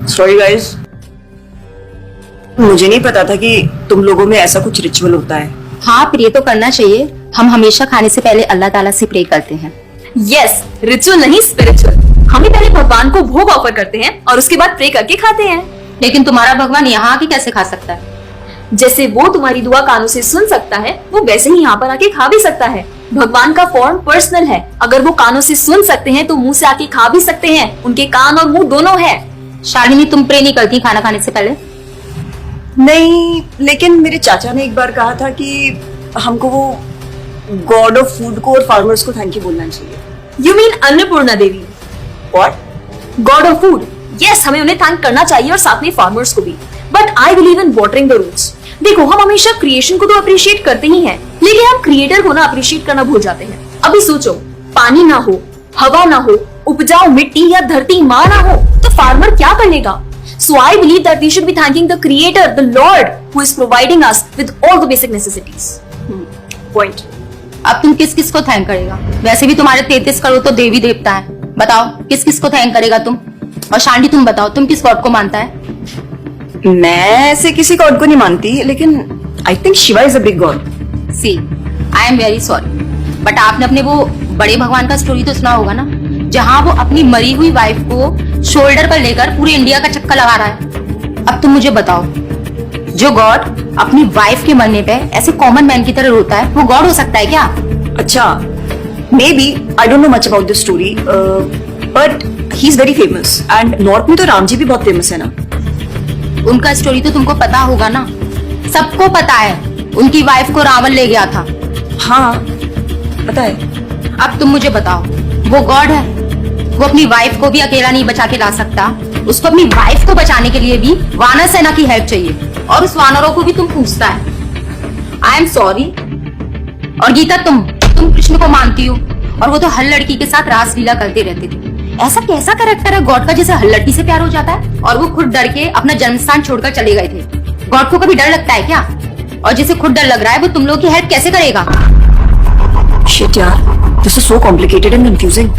Sorry guys, मुझे नहीं पता था कि तुम लोगों में ऐसा कुछ रिचुअल होता है। हाँ, प्रे तो करना चाहिए। हम हमेशा खाने से पहले अल्लाह ताला से प्रे करते हैं। यस, रिचुअल नहीं स्पिरिचुअल। हम ही पहले भगवान को भोग ऑफर करते हैं और उसके बाद प्रे करके खाते हैं। लेकिन तुम्हारा भगवान यहाँ आके कैसे खा सकता है? जैसे वो तुम्हारी दुआ कानों से सुन सकता है, वो वैसे ही यहाँ पर आके खा भी सकता है। भगवान का फॉर्म पर्सनल है। अगर वो कानों से सुन सकते हैं तो मुंह से आके खा भी सकते हैं। उनके कान और मुंह दोनों है। शालिनी, तुम प्रे नहीं करती खाना खाने से पहले? नहीं, लेकिन मेरे चाचा ने एक बार कहा था कि हमको वो गॉड ऑफ फूड को और फार्मर्स को थैंक यू बोलना चाहिए। You mean Annapurna Devi? What? God of food. Yes, हमें उन्हें थैंक करना चाहिए और साथ में फार्मर्स को भी। But I believe in watering the roots. देखो, हम हमेशा क्रिएशन को तो अप्रिशिएट करते ही हैं, लेकिन हम क्रिएटर को ना अप्रिशिएट करना भूल जाते हैं। अभी सोचो, पानी ना हो, हवा ना हो, उपजाऊ मिट्टी या धरती माँ ना हो, तो फार्मर क्या कर लेगा? So I believe that we should be thanking the Creator, the Lord, who is providing us with all the basic necessities. Point. अब तुम किस किस को थैंक करेगा? वैसे भी तुम्हारे 33 करोड़ तो देवी देवता है। बताओ, किस किस को थैंक करेगा तुम? और शांति, तुम बताओ, तुम किस गॉड को मानता है? मैं ऐसे किसी गॉड को नहीं मानती, लेकिन I think Shiva is a big god. See, I am very sorry, but आपने अपने वो बड़े भगवान का स्टोरी तो सुना होगा ना, जहाँ वो अपनी मरी हुई वाइफ को शोल्डर पर लेकर पूरे इंडिया का चक्कर लगा रहा है। अब तुम मुझे बताओ, जो गॉड अपनी वाइफ के मरने पे ऐसे कॉमन मैन की तरह रोता है, वो गॉड हो सकता है क्या? अच्छा, maybe I don't know much about this story, but he is very famous and north में तो राम जी भी बहुत फेमस है ना। उनका स्टोरी तो तुमको पता होगा ना, सबको पता है। उनकी वाइफ को रावण ले गया था। हाँ, पता है। अब तुम मुझे बताओ, वो गॉड है? वो अपनी वाइफ को भी अकेला नहीं बचा के ला सकता। उसको अपनी वाइफ को बचाने के लिए भी वानर सेना की हेल्प चाहिए, और उस वानरों को भी तुम पूछता है। I am sorry. और गीता, तुम कृष्ण को मानती हो, और वो तो हर लड़की के साथ रासलीला करते रहते थे। ऐसा कैसा कैरेक्टर है गॉड का जिसे हर लड़की से प्यार हो जाता है? और वो खुद डर के अपना जन्मस्थान छोड़कर चले गए थे। गॉड को कभी डर लगता है क्या? और जिसे खुद डर लग रहा है, वो तुम लोग की हेल्प कैसे करेगा? शिट यार, this is so complicated and confusing.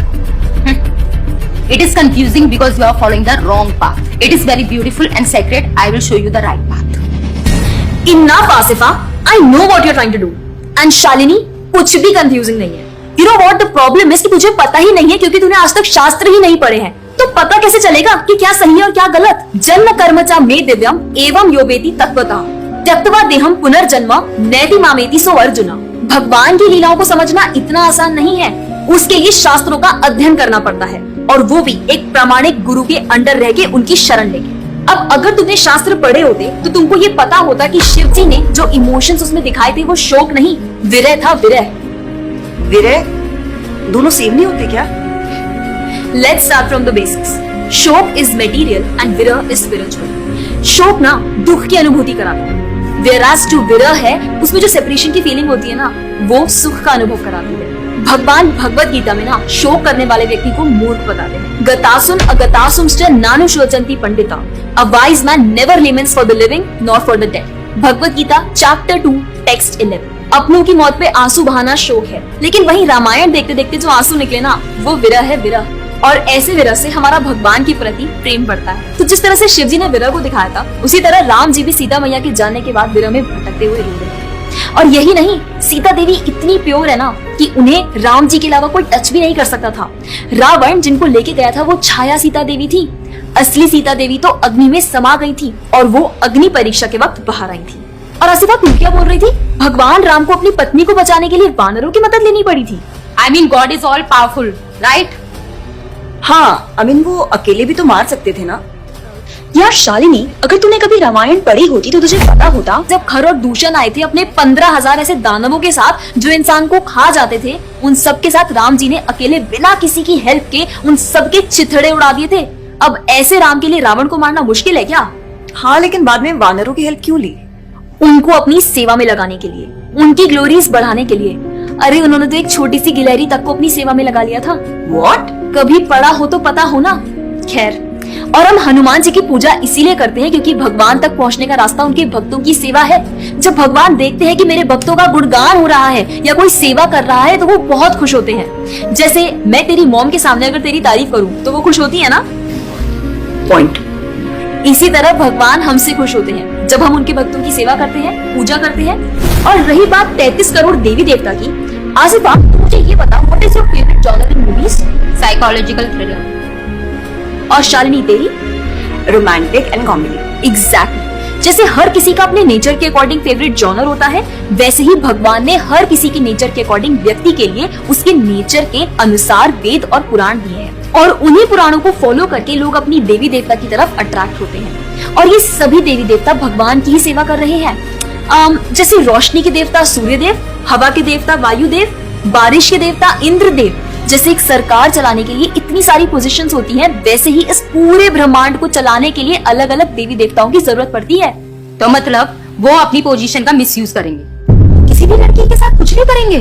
It is confusing because you are following the wrong path. It is very beautiful and sacred. I will show you the right path. Enough, Asifa. I know what you're trying to do. And Shalini, कुछ भी confusing नहीं है। You know what the problem is कि तुझे पता ही नहीं है, क्योंकि तूने आज तक शास्त्र ही नहीं पढ़े हैं। तो पता कैसे चलेगा कि क्या सही है और क्या गलत? जन्म कर्म च मे दिव्यम एवं योवेति तत्वतः त्यक्त्वा देहम पुनर्जन्म नैति मामेति सो अर्जुना। भगवान की लीलाओं को समझना इतना आसान नहीं है। उसके लिए शास्त्रों का अध्ययन करना पड़ता है, और वो भी एक प्रामाणिक गुरु के अंडर रह के उनकी शरण लेके। अब अगर तुमने शास्त्र पढ़े होते तो तुमको ये पता होता कि शिव जी ने जो इमोशंस उसमें दिखाए थे वो शोक नहीं, विरह था। विरह विरह दोनों सेम नहीं होते क्या? Let's start from the basics. शोक इज मटेरियल एंड विरह इज स्पिरिचुअल। शोक ना दुख की अनुभूति कराता है, whereas जो विरह है उसमें जो सेपरेशन की फीलिंग होती है ना, वो सुख का अनुभव कराती है। भगवान भगवत गीता में ना शोक करने वाले व्यक्ति को मूर्ख बताते हैं। गतासुम अगतासुमश्च नानु शोचन्ति Pandita, a wise man never laments for the living nor for the dead। Bhagavad Gita chapter 2 text 11। अपनों की मौत पे आंसू बहाना शोक है, लेकिन वही रामायण देखते देखते जो आंसू निकले ना, वो विरह है। विरह, और ऐसे विरह से हमारा भगवान के प्रति प्रेम बढ़ता है। तो जिस तरह से शिव जी ने विरह को दिखाया था, उसी तरह राम जी भी सीता मैया के जाने के बाद विरह में भटकते हुए रो रहे हैं। और यही नहीं, सीता देवी इतनी प्योर है ना कि उन्हें राम जी के अलावा कोई टच भी नहीं कर सकता था। रावण जिनको लेके गया था वो छाया सीता देवी थी। असली सीता देवी तो अग्नि में समा गई थी, और वो अग्नि परीक्षा के वक्त बाहर आई थी। और आसिफा, तुम क्या बोल रही थी? भगवान राम को अपनी पत्नी को बचाने के लिए वानरों की मदद लेनी पड़ी थी। I mean, God is all powerful, right? हाँ, I mean, वो अकेले भी तो मार सकते थे ना। यार शालिनी, अगर तूने कभी रामायण पढ़ी होती तो तुझे पता होता, जब खर और दूषण आए थे अपने 15,000 ऐसे दानवों के साथ जो इंसान को खा जाते थे, उन सब के साथ राम जी ने अकेले बिना किसी की हेल्प के उन सबके चिथड़े उड़ा दिए थे। अब ऐसे राम के लिए रावण को मारना मुश्किल है क्या? हाँ, लेकिन बाद में वानरों की हेल्प क्यों ली? उनको अपनी सेवा में लगाने के लिए, उनकी ग्लोरीज बढ़ाने के लिए। अरे उन्होंने तो एक छोटी सी गिलहरी तक को अपनी सेवा में लगा लिया था। What? कभी पढ़ा हो तो पता हो ना। खैर, और हम हनुमान जी की पूजा इसीलिए करते हैं क्योंकि भगवान तक पहुंचने का रास्ता उनके भक्तों की सेवा है। जब भगवान देखते हैं कि मेरे भक्तों का गुणगान हो रहा है या कोई सेवा कर रहा है तो वो बहुत खुश होते हैं। जैसे मैं तेरी मॉम के सामने अगर तेरी तारीफ करूं तो वो खुश होती है ना। पॉइंट। इसी तरह भगवान हमसे खुश होते हैं जब हम उनके भक्तों की सेवा करते हैं, पूजा करते हैं। और रही बात 33 करोड़ देवी देवता की, आसिफा मुझे ये बता, what is your favourite genre in movies? Psychological thriller. और शालिनी तेरी? Romantic and comedy. एग्जैक्टली। जैसे हर किसी का अपने नेचर के अकॉर्डिंग फेवरेट जॉनर होता है, वैसे ही भगवान ने हर किसी के नेचर के अकॉर्डिंग व्यक्ति के लिए उसके नेचर के अनुसार वेद और पुराण दिए हैं। और उन्हीं पुराणों को फॉलो करके लोग अपनी देवी देवता की तरफ अट्रैक्ट होते हैं। और ये सभी देवी देवता भगवान की ही सेवा कर रहे हैं। जैसे रोशनी के देवता सूर्यदेव, हवा के देवता वायुदेव, बारिश के देवता इंद्रदेव। जैसे एक सरकार चलाने के लिए इतनी सारी पोजीशंस होती हैं, वैसे ही इस पूरे ब्रह्मांड को चलाने के लिए अलग अलग देवी देवताओं की जरूरत पड़ती है। तो मतलब वो अपनी पोजीशन का मिसयूज करेंगे, किसी भी लड़की के साथ कुछ भी करेंगे,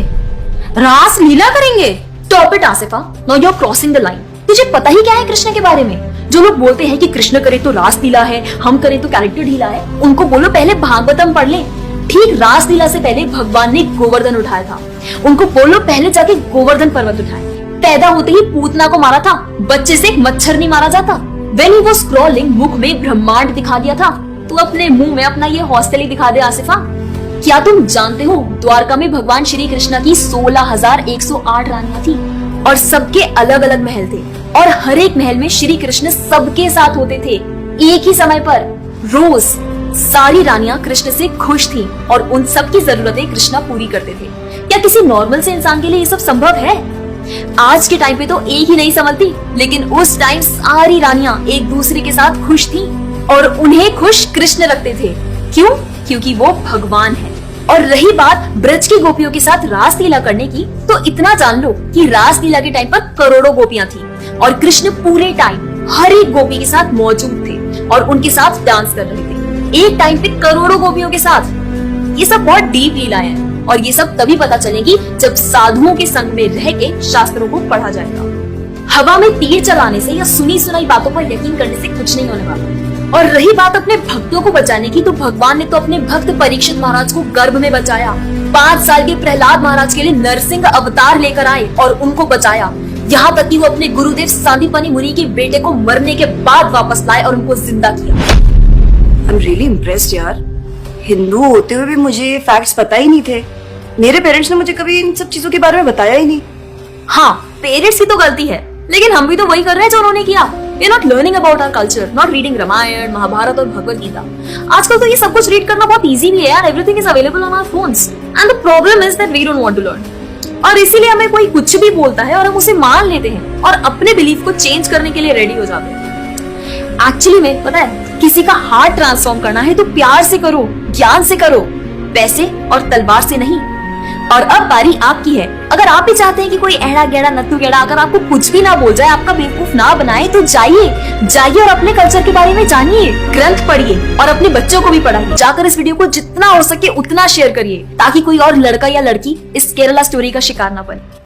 रास लीला करेंगे। Stop it Asifa, now you are crossing the line. तुझे पता ही क्या है कृष्ण के बारे में? जो लोग बोलते हैं कि कृष्ण करे तो रास लीला है, हम करें तो कैरेक्टर ढीला है, उनको बोलो पहले भागवतम पढ़ ले। ठीक रास लीला से पहले भगवान ने गोवर्धन उठाया था। उनको बोलो पहले जाके गोवर्धन पर्वत उठाए। पैदा होते ही पूतना को मारा था, बच्चे से एक मच्छर नहीं मारा जाता। When he was crawling, मुख में ब्रह्मांड दिखा दिया था। तू अपने मुंह में अपना ये हॉस्टल ही दिखा दे आसिफा। क्या तुम जानते हो द्वारका में भगवान श्री कृष्ण की 16,108 रानियां थी और सबके अलग अलग महल थे। और हर एक महल में श्री कृष्ण सबके साथ होते थे एक ही समय पर। रोज सारी रानियां कृष्ण से खुश थी और उन सब की जरूरतें कृष्णा पूरी करते थे। क्या किसी नॉर्मल से इंसान के लिए ये सब संभव है? आज के टाइम पे तो एक ही नहीं संभलती, लेकिन उस टाइम सारी रानियां एक दूसरे के साथ खुश थी और उन्हें खुश कृष्ण रखते थे। क्यों? क्योंकि वो भगवान है। और रही बात ब्रज की गोपियों के साथ रास लीला करने की, तो इतना जान लो कि रास लीला के टाइम पर करोड़ों गोपियां थी और कृष्ण पूरे टाइम हर एक गोपी के साथ मौजूद थे और उनके साथ डांस कर रहे थे एक टाइम पे करोड़ों गोपियों के साथ। ये सब बहुत डीप लीलाएं हैं और ये सब तभी पता चलेगी जब साधुओं के संग में रह के शास्त्रों को पढ़ा जाएगा। हवा में तीर चलाने से या सुनी सुनाई बातों पर यकीन करने से कुछ नहीं होने वाला। और रही बात अपने भक्तों को बचाने की, तो भगवान ने तो अपने भक्त परीक्षित महाराज को गर्भ में बचाया। 5 साल के प्रहलाद महाराज के लिए नरसिंह अवतार लेकर आए और उनको बचाया। यहाँ तक कि वो अपने गुरुदेव सांदीपनी मुनि के बेटे को मरने के बाद वापस लाए और उनको जिंदा किया। आई एम रियली इम्प्रेस्ड यार। हिंदू होते हुए भी मुझे फैक्ट्स पता ही नहीं थे। मेरे पेरेंट्स ने मुझे कभी इन सब चीजों के बारे में बताया ही नहीं। हाँ, पेरेंट्स की तो गलती है, लेकिन हम भी तो वही कर रहे हैं जो उन्होंने किया। We are not learning about our culture, not reading Ramayan, Mahabharat और भगवत गीता। आजकल तो ये सब कुछ रीड करना बहुत इजी भी है यार। Everything is available on our phones, and the problem is that we don't want to learn। और इसीलिए हमें कोई कुछ भी बोलता है और हम उसे मान लेते हैं और अपने बिलीफ को चेंज करने के लिए रेडी हो जाते हैं। एक्चुअली में पता है, किसी का हार्ट ट्रांसफॉर्म करना है तो प्यार से करो, ज्ञान से करो, पैसे और तलवार से नहीं। और अब बारी आपकी है। अगर आप भी चाहते हैं कि कोई एड़ा गेड़ा नत्थु गेड़ा अगर आपको कुछ भी ना बोल जाए, आपका बेवकूफ ना बनाए, तो जाइए और अपने कल्चर के बारे में जानिए, ग्रंथ पढ़िए और अपने बच्चों को भी पढ़ाइए। जाकर इस वीडियो को जितना हो सके उतना शेयर करिए ताकि कोई और लड़का या लड़की इस केरला स्टोरी का शिकार ना बने।